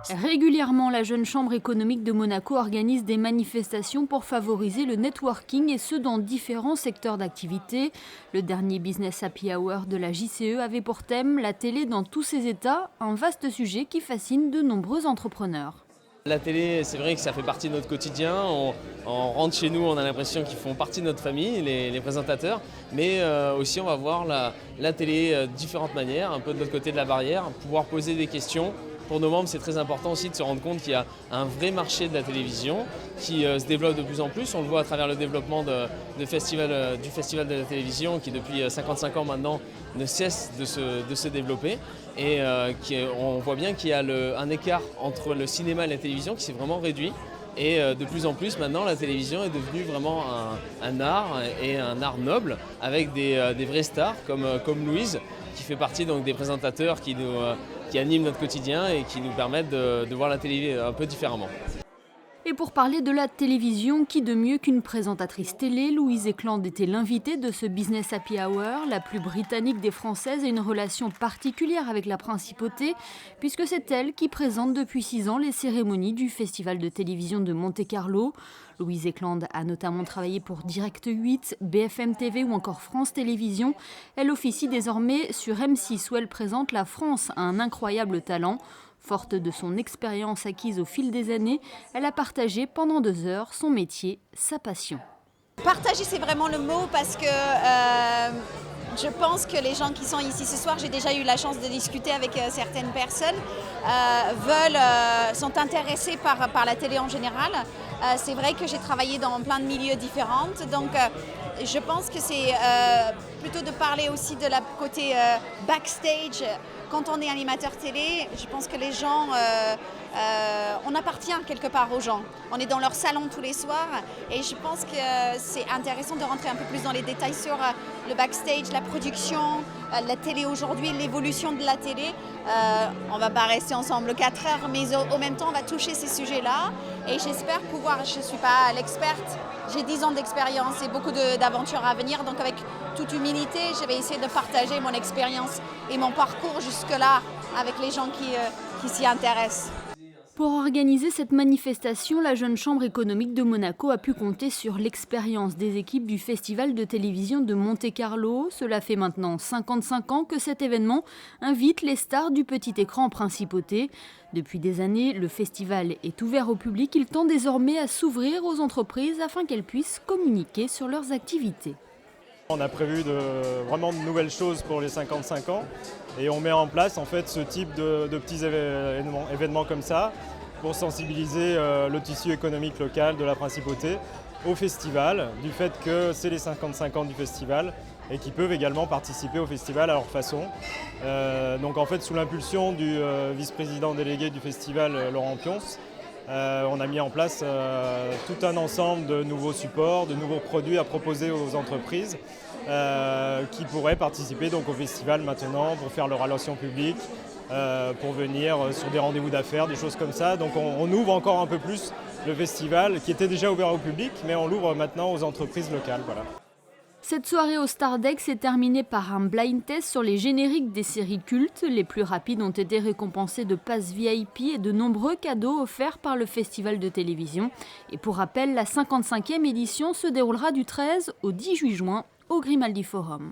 Régulièrement, la Jeune Chambre économique de Monaco organise des manifestations pour favoriser le networking et ce dans différents secteurs d'activité. Le dernier Business Happy Hour de la JCE avait pour thème la télé dans tous ses états, un vaste sujet qui fascine de nombreux entrepreneurs. La télé, c'est vrai que ça fait partie de notre quotidien. On rentre chez nous, on a l'impression qu'ils font partie de notre famille, les présentateurs. Mais aussi, on va voir la télé de différentes manières, un peu de l'autre côté de la barrière, pouvoir poser des questions. Pour nos membres, c'est très important aussi de se rendre compte qu'il y a un vrai marché de la télévision qui se développe de plus en plus. On le voit à travers le développement du Festival de la télévision qui, depuis 55 ans maintenant, ne cesse de se développer. Et on voit bien qu'il y a un écart entre le cinéma et la télévision qui s'est vraiment réduit. Et de plus en plus, maintenant, la télévision est devenue vraiment un art et un art noble avec des vraies stars comme Louise, qui fait partie donc, des présentateurs qui animent notre quotidien et qui nous permettent de voir la télé un peu différemment. Et pour parler de la télévision, qui de mieux qu'une présentatrice télé, Louise Ekland était l'invitée de ce Business Happy Hour. La plus britannique des Françaises a une relation particulière avec la principauté, puisque c'est elle qui présente depuis 6 ans les cérémonies du Festival de télévision de Monte-Carlo. Louise Ekland a notamment travaillé pour Direct 8, BFM TV ou encore France Télévisions. Elle officie désormais sur M6 où elle présente La France a un incroyable talent. Forte de son expérience acquise au fil des années, elle a partagé pendant 2 heures son métier, sa passion. Partager, c'est vraiment le mot parce que je pense que les gens qui sont ici ce soir, j'ai déjà eu la chance de discuter avec certaines personnes, sont intéressés par la télé en général. C'est vrai que j'ai travaillé dans plein de milieux différents, donc je pense que c'est plutôt de parler aussi de la côté backstage. Quand on est animateur télé, je pense que les gens, on appartient quelque part aux gens. On est dans leur salon tous les soirs et je pense que c'est intéressant de rentrer un peu plus dans les détails sur le backstage, la production, la télé aujourd'hui, l'évolution de la télé. On ne va pas rester ensemble 4 heures, mais au même temps, on va toucher ces sujets-là et j'espère pouvoir, je ne suis pas l'experte, j'ai 10 ans d'expérience et beaucoup d'aventures à venir, donc avec toute humilité, je vais essayer de partager mon expérience et mon parcours jusque-là avec les gens qui s'y intéressent. Pour organiser cette manifestation, la Jeune Chambre économique de Monaco a pu compter sur l'expérience des équipes du Festival de télévision de Monte-Carlo. Cela fait maintenant 55 ans que cet événement invite les stars du petit écran en principauté. Depuis des années, le festival est ouvert au public. Il tend désormais à s'ouvrir aux entreprises afin qu'elles puissent communiquer sur leurs activités. On a prévu vraiment de nouvelles choses pour les 55 ans et on met en place en fait ce type de petits événements comme ça pour sensibiliser le tissu économique local de la principauté au festival, du fait que c'est les 55 ans du festival et qu'ils peuvent également participer au festival à leur façon. Donc en fait sous l'impulsion du vice-président délégué du festival, Laurent Pionce, on a mis en place tout un ensemble de nouveaux supports, de nouveaux produits à proposer aux entreprises qui pourraient participer donc, au festival maintenant pour faire leur relation publique, pour venir sur des rendez-vous d'affaires, des choses comme ça. Donc on ouvre encore un peu plus le festival qui était déjà ouvert au public, mais on l'ouvre maintenant aux entreprises locales. Voilà. Cette soirée au Stardeck s'est terminée par un blind test sur les génériques des séries cultes. Les plus rapides ont été récompensés de passes VIP et de nombreux cadeaux offerts par le Festival de télévision. Et pour rappel, la 55e édition se déroulera du 13 au 18 juin au Grimaldi Forum.